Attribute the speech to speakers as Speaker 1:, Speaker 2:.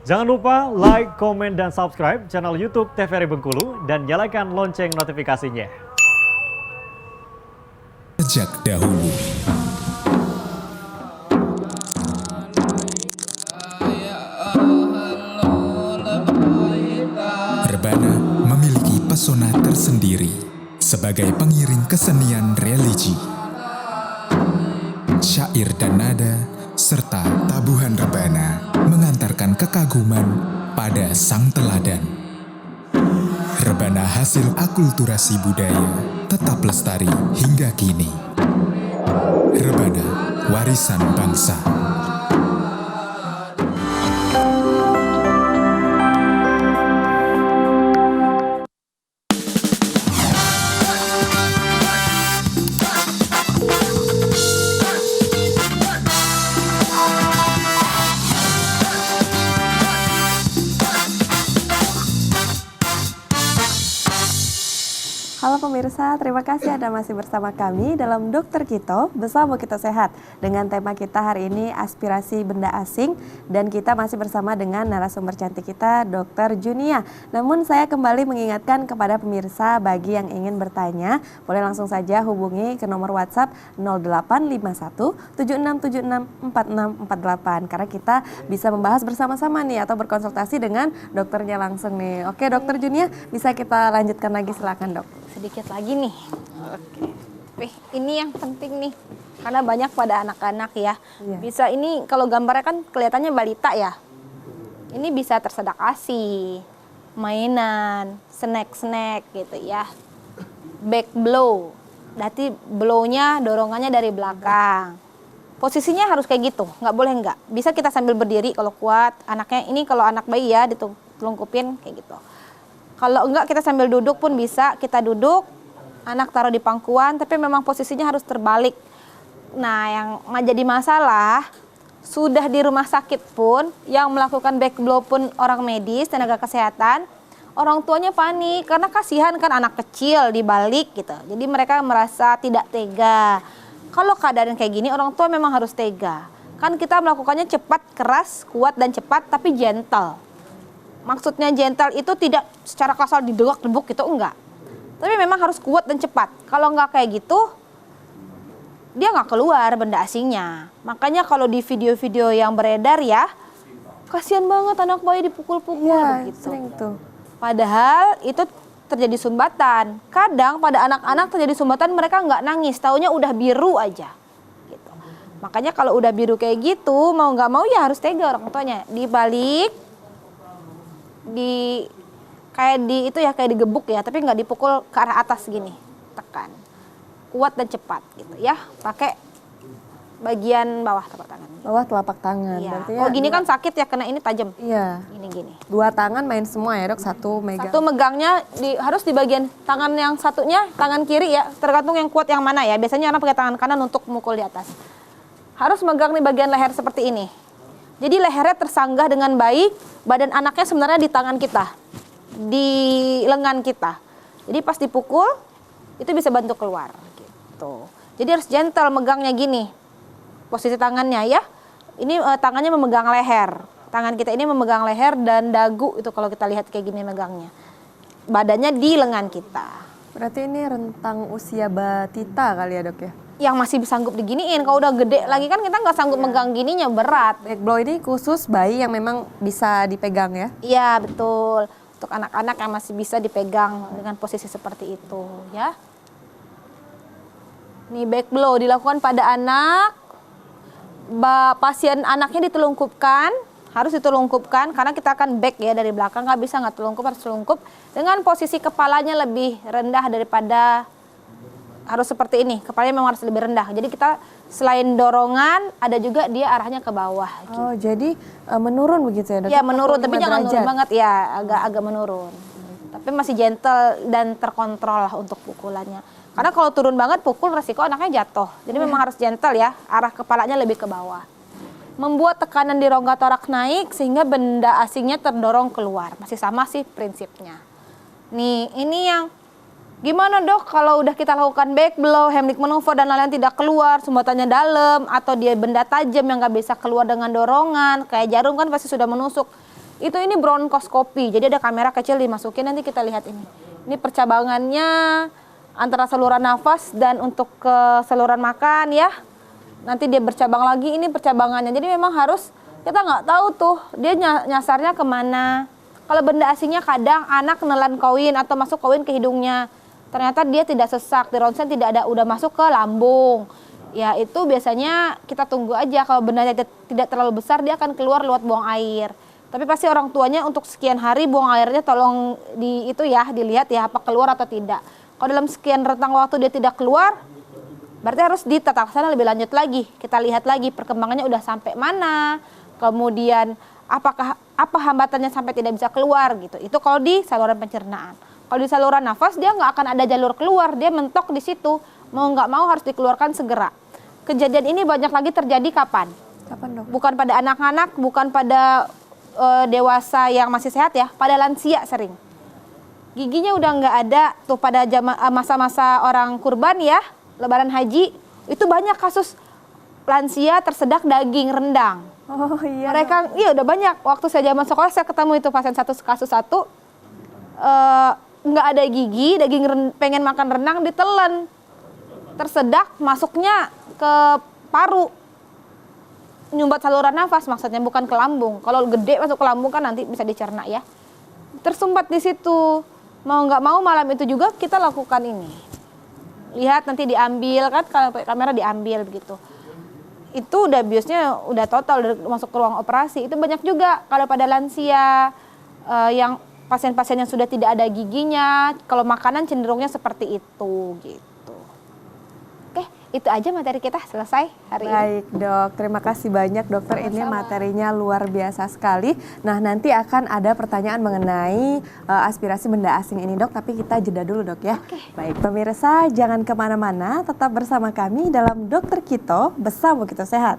Speaker 1: Jangan lupa like, komen, dan subscribe channel YouTube TVRI Bengkulu dan nyalakan lonceng notifikasinya.
Speaker 2: Sejak dahulu, Rebana memiliki pesona tersendiri sebagai pengiring kesenian religi. Syair dan nada serta tabuhan rebana mengantarkan kekaguman pada sang teladan. Rebana hasil akulturasi budaya tetap lestari hingga kini. Rebana, warisan bangsa.
Speaker 3: Halo pemirsa, terima kasih Anda masih bersama kami dalam Dokter Kito bersama Kita Sehat. Dengan tema kita hari ini aspirasi benda asing dan kita masih bersama dengan narasumber cantik kita Dr. Junia. Namun saya kembali mengingatkan kepada pemirsa bagi yang ingin bertanya, boleh langsung saja hubungi ke nomor WhatsApp 0851 7676 4648 karena kita bisa membahas bersama-sama nih atau berkonsultasi dengan dokternya langsung nih. Oke Dr. Junia, bisa kita lanjutkan lagi, silakan dok.
Speaker 4: Sedikit lagi nih. Oke. Ini yang penting nih. Karena banyak pada anak-anak ya.
Speaker 3: Iya.
Speaker 4: Bisa ini kalau gambarnya kan kelihatannya balita ya. Ini bisa tersedak ASI, mainan, snack-snack gitu ya. Back blow. Berarti blow-nya dorongannya dari belakang. Posisinya harus kayak gitu, nggak boleh nggak. Bisa kita sambil berdiri kalau kuat. Anaknya ini kalau anak bayi ya ditelungkupin kayak gitu. Kalau enggak kita sambil duduk pun bisa, kita duduk, anak taruh di pangkuan, tapi memang posisinya harus terbalik. Nah yang jadi masalah, sudah di rumah sakit pun, yang melakukan back blow pun orang medis, tenaga kesehatan, orang tuanya panik, karena kasihan kan anak kecil dibalik gitu. Jadi mereka merasa tidak tega. Kalau keadaan kayak gini, orang tua memang harus tega. Kan kita melakukannya cepat, keras, kuat, dan cepat, tapi gentle. Maksudnya gentle itu tidak secara kasar didegak-deguk gitu, enggak. Tapi memang harus kuat dan cepat. Kalau enggak kayak gitu, dia nggak keluar benda asingnya. Makanya kalau di video-video yang beredar ya, kasihan banget anak bayi dipukul-pukul
Speaker 3: Iya,
Speaker 4: begitu.
Speaker 3: sering tuh.
Speaker 4: Padahal itu terjadi sumbatan. Kadang pada anak-anak terjadi sumbatan mereka nggak nangis, taunya udah biru aja. Gitu. Makanya kalau udah biru kayak gitu, mau nggak mau ya harus tega orang tuanya. Dibalik, kayak digebuk ya, tapi nggak dipukul ke arah atas gini, tekan, kuat dan cepat gitu ya, pakai bagian bawah telapak tangan.
Speaker 3: Bawah telapak tangan.
Speaker 4: Iya.
Speaker 3: Berarti
Speaker 4: Kalau gini kan sakit ya, kena ini tajam.
Speaker 3: Iya.
Speaker 4: Gini.
Speaker 3: Dua tangan main semua ya dok, satu megang.
Speaker 4: Satu megangnya harus di bagian tangan yang satunya, tangan kiri ya, tergantung yang kuat yang mana ya. Biasanya orang pakai tangan kanan untuk mukul di atas. Harus megang di bagian leher seperti ini. Jadi lehernya tersanggah dengan baik, badan anaknya sebenarnya di tangan kita, di lengan kita. Jadi pas dipukul, itu bisa bantu keluar. Gitu. Jadi harus gentle megangnya gini, posisi tangannya ya. Ini tangannya memegang leher, tangan kita ini memegang leher dan dagu itu kalau kita lihat kayak gini megangnya. Badannya di lengan kita.
Speaker 3: Berarti ini rentang usia batita kali ya dok ya?
Speaker 4: Yang masih sanggup diginiin, kalau udah gede lagi kan kita nggak sanggup megang gininya, berat.
Speaker 3: Back blow ini khusus bayi yang memang bisa dipegang ya?
Speaker 4: Iya betul, untuk anak-anak yang masih bisa dipegang dengan posisi seperti itu ya. Nih back blow dilakukan pada anak, pasien anaknya ditelungkupkan, harus ditelungkupkan karena kita akan back ya dari belakang, nggak bisa nggak telungkup, harus telungkup dengan posisi kepalanya lebih rendah daripada, harus seperti ini, kepalanya memang harus lebih rendah. Jadi kita selain dorongan, ada juga dia arahnya ke bawah. Gitu.
Speaker 3: Oh jadi menurun begitu ya dok?
Speaker 4: Ya menurun, tapi
Speaker 3: 45
Speaker 4: jangan
Speaker 3: derajat.
Speaker 4: nurun banget ya, agak menurun. Tapi masih gentle dan terkontrol lah untuk pukulannya. Karena kalau turun banget pukul resiko anaknya jatuh. Jadi memang harus gentle ya, arah kepalanya lebih ke bawah. Membuat tekanan di rongga toraks naik sehingga benda asingnya terdorong keluar. Masih sama sih prinsipnya. Nih ini yang Gimana dok kalau udah kita lakukan back blow, Heimlich maneuver dan lain-lain tidak keluar, sumbatannya dalam, atau dia benda tajam yang nggak bisa keluar dengan dorongan, kayak jarum kan pasti sudah menusuk. ini bronkoskopi. Jadi ada kamera kecil dimasukin, nanti kita lihat ini. Ini percabangannya antara saluran nafas dan untuk ke saluran makan ya. Nanti dia bercabang lagi, ini percabangannya. Jadi memang harus, kita nggak tahu tuh dia nyasarnya kemana. Kalau benda asingnya kadang anak nelan koin atau masuk koin ke hidungnya. Ternyata dia tidak sesak, di ronsen tidak ada, udah masuk ke lambung. Ya itu biasanya kita tunggu aja, kalau bendanya tidak terlalu besar dia akan keluar lewat buang air. Tapi pasti orang tuanya untuk sekian hari buang airnya tolong dilihat ya apa keluar atau tidak. Kalau dalam sekian rentang waktu dia tidak keluar, berarti harus ditata laksana lebih lanjut lagi. Kita lihat lagi perkembangannya udah sampai mana, kemudian apa hambatannya sampai tidak bisa keluar gitu. Itu kalau di saluran pencernaan. Kalau di saluran nafas dia nggak akan ada jalur keluar, dia mentok di situ. Mau nggak mau harus dikeluarkan segera. Kejadian ini banyak lagi terjadi kapan?
Speaker 3: Kapan dok?
Speaker 4: Bukan pada anak-anak, bukan pada dewasa yang masih sehat ya, pada lansia sering. Giginya udah nggak ada tuh pada masa-masa orang kurban ya, lebaran haji, itu banyak kasus lansia tersedak daging rendang.
Speaker 3: Oh iya.
Speaker 4: Mereka iya udah banyak. Waktu saya zaman sekolah saya ketemu itu pasien kasus satu nggak ada gigi, pengen makan rendang ditelan, tersedak masuknya ke paru, nyumbat saluran nafas maksudnya, bukan ke lambung. Kalau gede masuk ke lambung kan nanti bisa dicerna ya. Tersumbat di situ. Mau nggak mau malam itu juga kita lakukan ini. Lihat nanti diambil kan, kalau pakai kamera diambil begitu. Itu udah biasanya udah total udah masuk ke ruang operasi. Itu banyak juga kalau pada lansia yang pasien-pasien yang sudah tidak ada giginya, kalau makanan cenderungnya seperti itu gitu. Oke, itu aja materi kita selesai hari ini.
Speaker 3: Baik dok, terima kasih banyak dokter. Ini materinya luar biasa sekali. Nah nanti akan ada pertanyaan mengenai aspirasi benda asing ini dok, tapi kita jeda dulu dok ya.
Speaker 4: Oke.
Speaker 3: Baik pemirsa, jangan kemana-mana, tetap bersama kami dalam Dokter Kito, Bersama Kita Sehat.